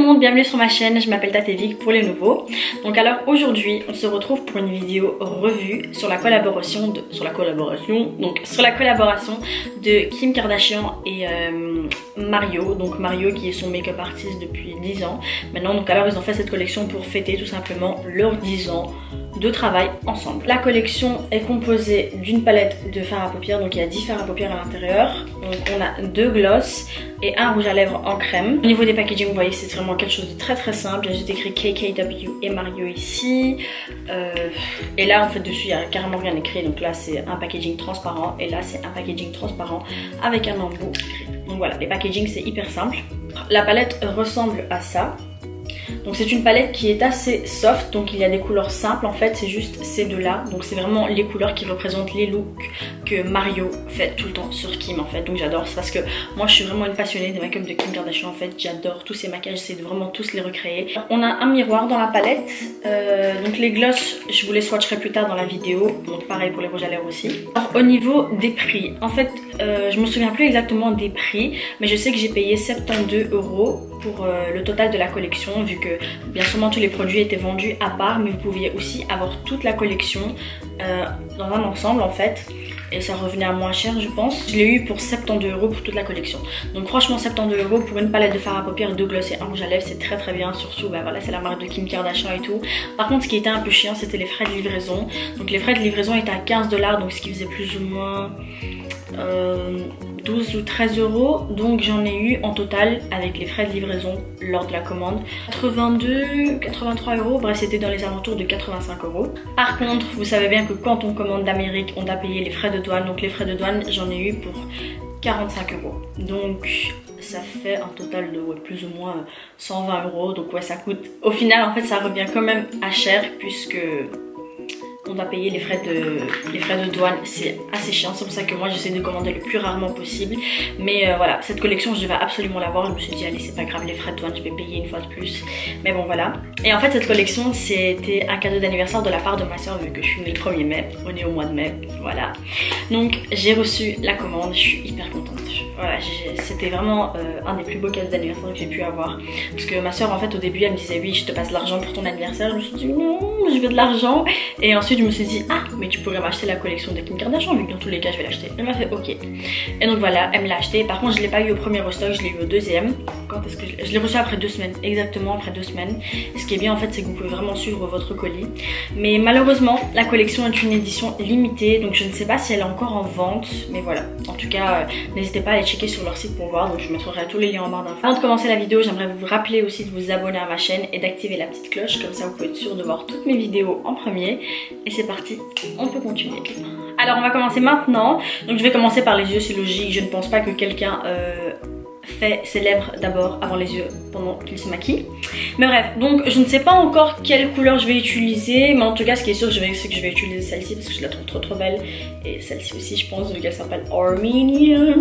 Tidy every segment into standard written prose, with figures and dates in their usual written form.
monde, bienvenue sur ma chaîne, je m'appelle Tatevic pour les nouveaux. Donc alors aujourd'hui on se retrouve pour une vidéo revue sur la collaboration de Kim Kardashian et Mario. Donc Mario qui est son make-up artiste depuis 10 ans maintenant. Donc alors ils ont fait cette collection pour fêter tout simplement leurs 10 ans de travail ensemble. La collection est composée d'une palette de fard à paupières, donc il y a 10 fards à paupières à l'intérieur. Donc on a 2 gloss et un rouge à lèvres en crème. Au niveau des packaging, vous voyez, c'est vraiment quelque chose de très simple. Il y a juste écrit KKW et Mario ici. Et là en fait dessus il y a carrément rien écrit. Donc là c'est un packaging transparent et là c'est un packaging transparent avec un embout gris. Donc voilà, les packaging c'est hyper simple. La palette ressemble à ça. Donc c'est une palette qui est assez soft, donc il y a des couleurs simples en fait, c'est juste ces deux là. Donc c'est vraiment les couleurs qui représentent les looks que Mario fait tout le temps sur Kim en fait. Donc j'adore, c'est parce que moi je suis vraiment une passionnée des make-up de Kim Kardashian en fait. J'adore tous ces maquillages, j'essaie de vraiment tous les recréer. On a un miroir dans la palette, donc les gloss je vous les swatcherai plus tard dans la vidéo. Donc pareil pour les rouges à lèvres aussi. Alors au niveau des prix, en fait je me souviens plus exactement des prix, mais je sais que j'ai payé 72 € pour le total de la collection, vu que bien sûrement tous les produits étaient vendus à part, mais vous pouviez aussi avoir toute la collection dans un ensemble en fait, et ça revenait à moins cher je pense. Je l'ai eu pour 72 € pour toute la collection. Donc franchement 72 € pour une palette de fard à paupières, 2 gloss et un rouge à lèvres, c'est très bien. Surtout bah voilà, c'est la marque de Kim Kardashian et tout. Par contre ce qui était un peu chiant c'était les frais de livraison. Donc les frais de livraison étaient à 15 $, donc ce qui faisait plus ou moins 12 ou 13 €. Donc j'en ai eu en total avec les frais de livraison lors de la commande 82, 83 €, bref c'était dans les alentours de 85 €. Par contre vous savez bien que quand on commande d'Amérique on doit payer les frais de douane. Donc les frais de douane j'en ai eu pour 45 €. Donc ça fait un total de plus ou moins 120 €. Donc ouais, ça coûte, au final en fait ça revient quand même à cher, puisque on doit payer les frais de douane. C'est assez chiant, c'est pour ça que moi j'essaie de commander le plus rarement possible. Mais voilà, cette collection je devais absolument l'avoir. Je me suis dit allez c'est pas grave, les frais de douane je vais payer une fois de plus. Mais bon voilà. Et en fait cette collection c'était un cadeau d'anniversaire de la part de ma soeur, vu que je suis née le 1er mai, on est au mois de mai, voilà. Donc j'ai reçu la commande, je suis hyper contente. Voilà, c'était vraiment un des plus beaux cadeaux d'anniversaire que j'ai pu avoir. Parce que ma soeur en fait au début elle me disait oui je te passe l'argent pour ton anniversaire. Je me suis dit non, je veux de l'argent. Et ensuite je me suis dit ah mais tu pourrais m'acheter la collection de Kim Kardashian, vu que dans tous les cas je vais l'acheter. Elle m'a fait ok. Et donc voilà, elle me l'a acheté. Par contre je l'ai pas eu au premier restock, je l'ai eu au deuxième. Quand est-ce que je l'ai reçu? Après 2 semaines, exactement après 2 semaines. Et ce qui est bien en fait c'est que vous pouvez vraiment suivre votre colis. Mais malheureusement la collection est une édition limitée, donc je ne sais pas si elle est encore en vente. Mais voilà, en tout cas n'hésitez pas à aller checker sur leur site pour voir. Donc je mettrai tous les liens en barre d'infos. Avant de commencer la vidéo, j'aimerais vous rappeler aussi de vous abonner à ma chaîne et d'activer la petite cloche, comme ça vous pouvez être sûr de voir toutes mes vidéos en premier. Et c'est parti, on peut continuer. Alors on va commencer maintenant. Donc je vais commencer par les yeux, c'est logique. Je ne pense pas que quelqu'un fait ses lèvres d'abord avant les yeux pendant qu'il se maquille. Mais bref, donc je ne sais pas encore quelle couleur je vais utiliser, mais en tout cas ce qui est sûr c'est que je vais utiliser celle-ci parce que je la trouve trop belle. Et celle-ci aussi je pense, vu qu'elle s'appelle Armenian.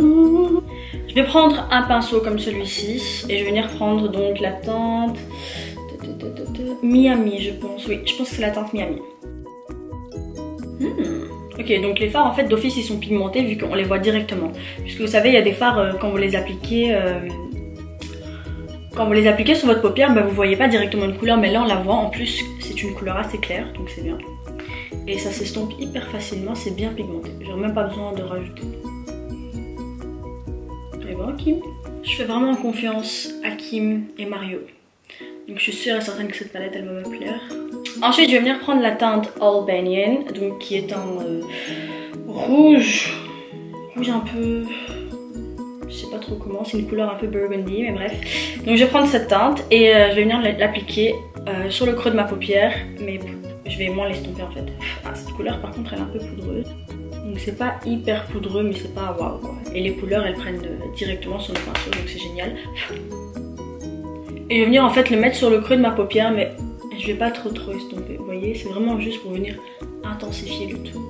Je vais prendre un pinceau comme celui-ci et je vais venir prendre donc la teinte Miami, je pense. Oui, je pense que c'est la teinte Miami. Ok, donc les fards en fait d'office ils sont pigmentés vu qu'on les voit directement. Puisque vous savez il y a des fards quand vous les appliquez sur votre paupière, bah, vous voyez pas directement une couleur, mais là on la voit. En plus c'est une couleur assez claire, donc c'est bien. Et ça s'estompe hyper facilement, c'est bien pigmenté. J'aurais même pas besoin de rajouter. Et bon Kim. Je fais vraiment confiance à Kim et Mario. Donc je suis sûre et certaine que cette palette elle va me plaire. Ensuite je vais venir prendre la teinte Albanian, donc qui est un rouge un peu, je sais pas trop comment, c'est une couleur un peu burgundy, mais bref. Donc je vais prendre cette teinte et je vais venir l'appliquer sur le creux de ma paupière, mais je vais moins l'estomper en fait. Ah, cette couleur par contre elle est un peu poudreuse, donc c'est pas hyper poudreux mais c'est pas waouh quoi. Et les couleurs elles prennent directement sur le pinceau, donc c'est génial. Et je vais venir en fait le mettre sur le creux de ma paupière, mais je vais pas trop estomper, vous voyez, c'est vraiment juste pour venir intensifier le tout.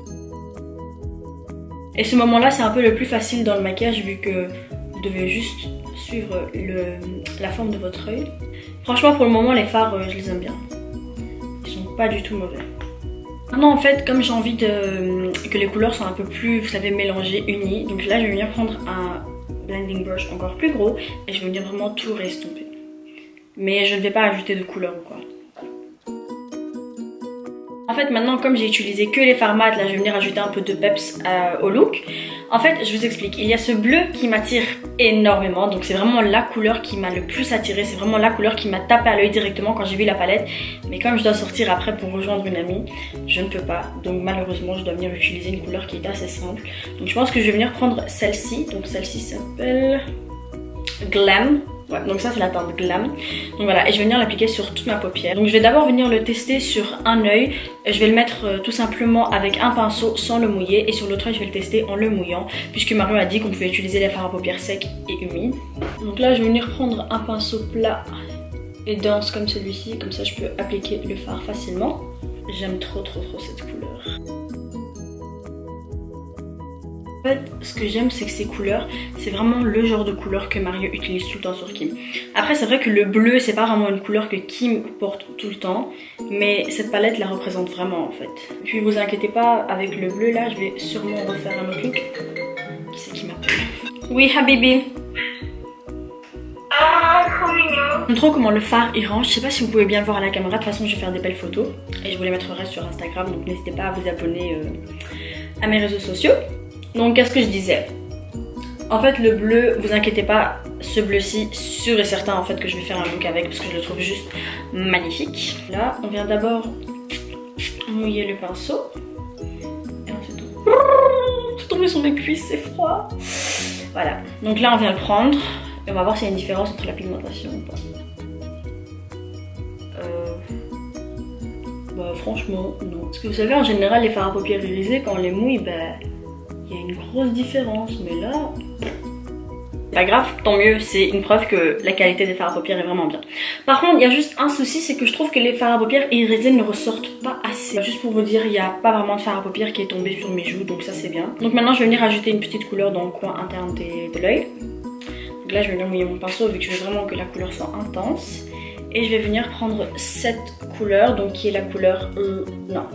Et ce moment là c'est un peu le plus facile dans le maquillage, vu que vous devez juste suivre la forme de votre œil. Franchement pour le moment les fards je les aime bien, ils sont pas du tout mauvais. Maintenant en fait comme j'ai envie que les couleurs soient un peu plus, vous savez, mélangées, unies, donc là je vais venir prendre un blending brush encore plus gros et je vais venir vraiment tout restomper. mais je ne vais pas ajouter de couleur ou quoi. En fait maintenant comme j'ai utilisé que les fards mat, là je vais venir ajouter un peu de peps au look. En fait je vous explique, il y a ce bleu qui m'attire énormément, donc c'est vraiment la couleur qui m'a le plus attiré, c'est vraiment la couleur qui m'a tapé à l'œil directement quand j'ai vu la palette. Mais comme je dois sortir après pour rejoindre une amie, je ne peux pas, donc malheureusement je dois venir utiliser une couleur qui est assez simple. Donc je pense que je vais venir prendre celle-ci, donc celle-ci s'appelle Glam. Ouais, donc ça c'est la teinte Glam. Donc voilà, et je vais venir l'appliquer sur toute ma paupière. Donc je vais d'abord venir le tester sur un œil. Je vais le mettre tout simplement avec un pinceau sans le mouiller. Et sur l'autre œil je vais le tester en le mouillant, puisque Mario a dit qu'on pouvait utiliser les fards à paupières secs et humides. Donc là je vais venir prendre un pinceau plat et dense comme celui-ci. Comme ça je peux appliquer le fard facilement. J'aime trop cette couleur. En fait, ce que j'aime, c'est que ces couleurs, c'est vraiment le genre de couleur que Mario utilise tout le temps sur Kim. Après, c'est vrai que le bleu, c'est pas vraiment une couleur que Kim porte tout le temps, mais cette palette la représente vraiment en fait. Puis vous inquiétez pas, avec le bleu là, je vais sûrement refaire un autre look. Qui c'est qui m'appelle? Oui, Habibi. Ah, trop mignon. J'aime trop comment le fard il range. Je sais pas si vous pouvez bien le voir à la caméra. De toute façon, je vais faire des belles photos et je vous les mettrai sur Instagram. Donc n'hésitez pas à vous abonner à mes réseaux sociaux. Donc qu'est-ce que je disais? En fait le bleu, vous inquiétez pas, ce bleu-ci, sûr et certain en fait que je vais faire un look avec parce que je le trouve juste magnifique. Là, on vient d'abord mouiller le pinceau. Et ensuite, tout tomber sur mes cuisses, c'est froid. Voilà, donc là on vient le prendre et on va voir s'il y a une différence entre la pigmentation ou pas. Bah franchement, non. Parce que vous savez, en général, les fards à paupières irisés, quand on les mouille, bah... il y a une grosse différence, mais là... pas grave, tant mieux, c'est une preuve que la qualité des fards à paupières est vraiment bien. Par contre, il y a juste un souci, c'est que je trouve que les fards à paupières irisés ne ressortent pas assez. Juste pour vous dire, il n'y a pas vraiment de fard à paupières qui est tombé sur mes joues, donc ça c'est bien. Donc maintenant, je vais venir ajouter une petite couleur dans le coin interne de l'œil. Donc là, je vais venir mouiller mon pinceau, vu que je veux vraiment que la couleur soit intense. Et je vais venir prendre cette couleur, donc qui est la couleur... non.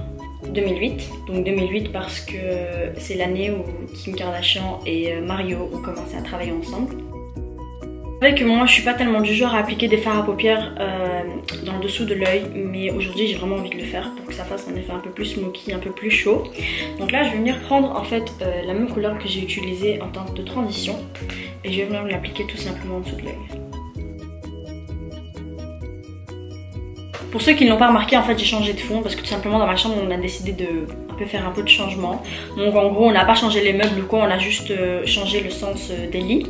2008, donc 2008 parce que c'est l'année où Kim Kardashian et Mario ont commencé à travailler ensemble. C'est vrai que moi je suis pas tellement du genre à appliquer des fards à paupières dans le dessous de l'œil, mais aujourd'hui j'ai vraiment envie de le faire pour que ça fasse un effet un peu plus smoky, un peu plus chaud. Donc là je vais venir prendre en fait la même couleur que j'ai utilisée en teinte de transition et je vais venir l'appliquer tout simplement en dessous de l'œil. Pour ceux qui ne l'ont pas remarqué, en fait j'ai changé de fond parce que tout simplement dans ma chambre on a décidé de faire un peu de changement. Donc en gros on n'a pas changé les meubles ou quoi, on a juste changé le sens des lits.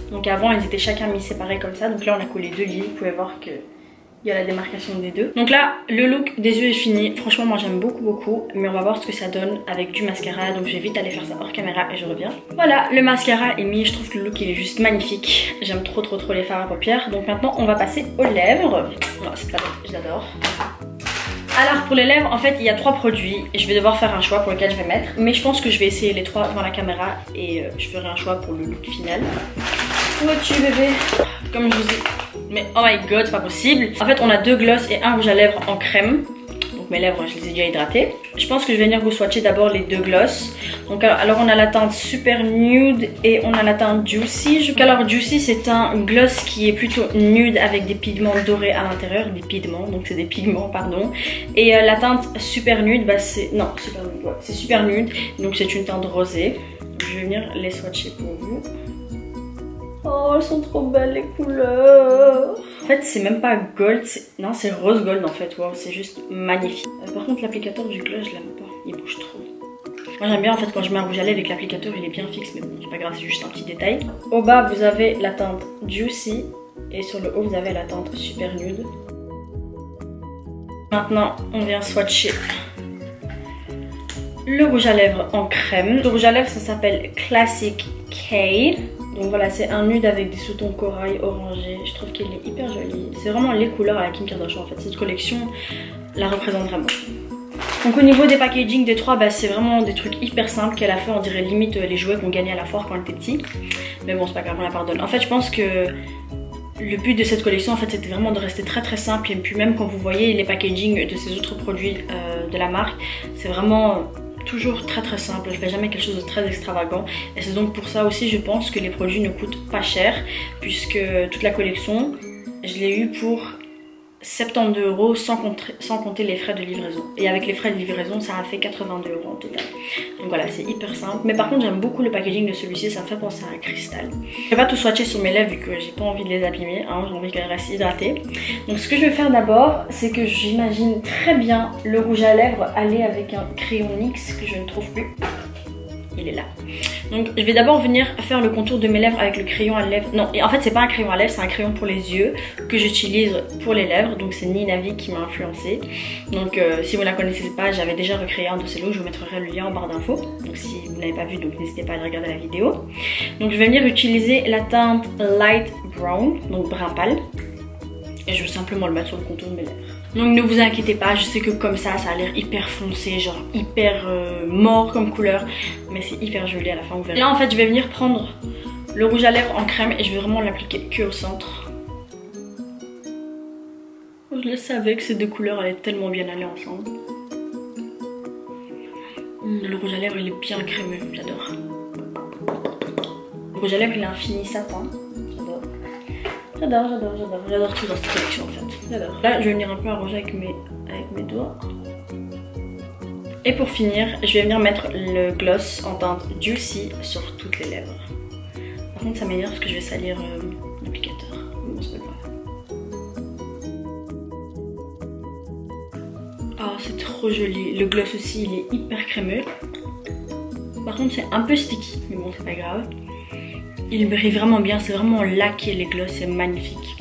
Donc avant ils étaient chacun mis séparés comme ça, donc là on a collé deux lits, vous pouvez voir que il y a la démarcation des deux. Donc là le look des yeux est fini, franchement moi j'aime beaucoup, mais on va voir ce que ça donne avec du mascara, donc je vais vite aller faire ça hors caméra et je reviens. Voilà, le mascara est mis, je trouve que le look il est juste magnifique, j'aime trop les fards à paupières. Donc maintenant on va passer aux lèvres. Non, c'est pas vrai, je l'adore. Alors pour les lèvres en fait il y a 3 produits et je vais devoir faire un choix pour lequel je vais mettre, mais je pense que je vais essayer les 3 devant la caméra et je ferai un choix pour le look final. Où es-tu bébé? Comme je vous ai... mais oh my god, c'est pas possible. En fait on a 2 gloss et un rouge à lèvres en crème. Donc mes lèvres je les ai déjà hydratées. Je pense que je vais venir vous swatcher d'abord les 2 gloss. Donc alors on a la teinte Super Nude et on a la teinte Juicy. Alors Juicy c'est un gloss qui est plutôt nude avec des pigments dorés à l'intérieur. Des pigments, donc c'est des pigments pardon. Et la teinte Super Nude, bah c'est... non, Super Nude, ouais, c'est Super Nude. Donc c'est une teinte rosée. Je vais venir les swatcher pour vous. Oh, elles sont trop belles les couleurs. En fait, c'est même pas gold, non, c'est rose gold en fait. Wow, c'est juste magnifique. Par contre, l'applicateur du gloss, je l'aime pas. Il bouge trop. Moi, j'aime bien en fait quand je mets un rouge à lèvres avec l'applicateur, il est bien fixe, mais bon, c'est pas grave, c'est juste un petit détail. Au bas, vous avez la teinte Juicy et sur le haut, vous avez la teinte Super Nude. Maintenant, on vient swatcher le rouge à lèvres en crème. Le rouge à lèvres, ça s'appelle Classic K. Donc voilà, c'est un nude avec des sous-tons corail orangé. Je trouve qu'il est hyper joli. C'est vraiment les couleurs à la Kim Kardashian en fait. Cette collection la représente vraiment. Donc au niveau des packaging des 3, bah, c'est vraiment des trucs hyper simples qu'elle a fait. On dirait limite les jouets qu'on gagnait à la foire quand on était petit. Mais bon, c'est pas grave, on la pardonne. En fait, je pense que le but de cette collection en fait c'était vraiment de rester très simple. Et puis même quand vous voyez les packaging de ces autres produits de la marque, c'est vraiment... toujours très simple, je fais jamais quelque chose de très extravagant et c'est donc pour ça aussi je pense que les produits ne coûtent pas cher puisque toute la collection je l'ai eu pour 72 € sans compter les frais de livraison. Et avec les frais de livraison, ça a fait 82 € en total. Donc voilà, c'est hyper simple. Mais par contre, j'aime beaucoup le packaging de celui-ci, ça me fait penser à un cristal. Je vais pas tout swatcher sur mes lèvres vu que j'ai pas envie de les abîmer, hein, j'ai envie qu'elles restent hydratées. Donc ce que je vais faire d'abord, c'est que j'imagine très bien le rouge à lèvres aller avec un crayon NYX que je ne trouve plus. Il est là. Donc je vais d'abord venir faire le contour de mes lèvres avec le crayon à lèvres. Non, et en fait c'est pas un crayon à lèvres, c'est un crayon pour les yeux que j'utilise pour les lèvres. Donc c'est Nina V qui m'a influencé. Donc si vous ne la connaissez pas, j'avais déjà recréé un de ces looks, je vous mettrai le lien en barre d'infos. Donc si vous n'avez pas vu, donc n'hésitez pas à aller regarder la vidéo. Donc je vais venir utiliser la teinte Light Brown, donc brun pâle. Et je vais simplement le mettre sur le contour de mes lèvres. Donc ne vous inquiétez pas, je sais que comme ça a l'air hyper foncé, genre hyper mort comme couleur. Mais c'est hyper joli à la fin, vous verrez. Là en fait je vais venir prendre le rouge à lèvres en crème et je vais vraiment l'appliquer que au centre. Je le savais que ces deux couleurs allaient tellement bien aller ensemble. Le rouge à lèvres il est bien crémeux, j'adore. Le rouge à lèvres il est un fini satin. J'adore tout dans cette collection en fait. J'adore. Là, je vais venir un peu arranger avec mes doigts. Et pour finir, je vais venir mettre le gloss en teinte Juicy sur toutes les lèvres. Par contre, ça m'énerve parce que je vais salir l'applicateur. Bon, c'est pas grave. Oh, c'est trop joli. Le gloss aussi, il est hyper crémeux. Par contre, c'est un peu sticky, mais bon, c'est pas grave. Il brille vraiment bien, c'est vraiment laqué les gloss, c'est magnifique.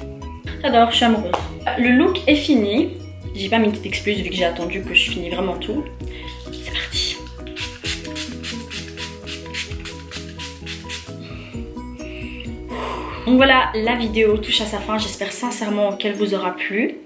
J'adore, je suis amoureuse. Le look est fini. J'ai pas mis de petite excuse vu que j'ai attendu que je finis vraiment tout. C'est parti. Donc voilà, la vidéo touche à sa fin. J'espère sincèrement qu'elle vous aura plu.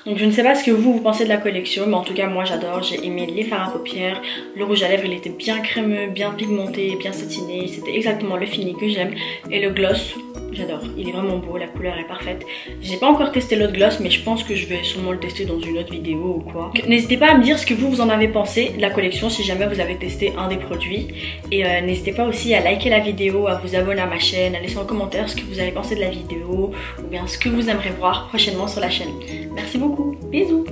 Donc je ne sais pas ce que vous pensez de la collection, mais en tout cas moi j'adore, j'ai aimé les fards à paupières, le rouge à lèvres il était bien crémeux, bien pigmenté, bien satiné, c'était exactement le fini que j'aime. Et le gloss, j'adore, il est vraiment beau, la couleur est parfaite. J'ai pas encore testé l'autre gloss, mais je pense que je vais sûrement le tester dans une autre vidéo ou quoi. N'hésitez pas à me dire ce que vous en avez pensé de la collection si jamais vous avez testé un des produits. Et n'hésitez pas aussi à liker la vidéo, à vous abonner à ma chaîne, à laisser en commentaire ce que vous avez pensé de la vidéo ou bien ce que vous aimeriez voir prochainement sur la chaîne. Merci beaucoup, bisous.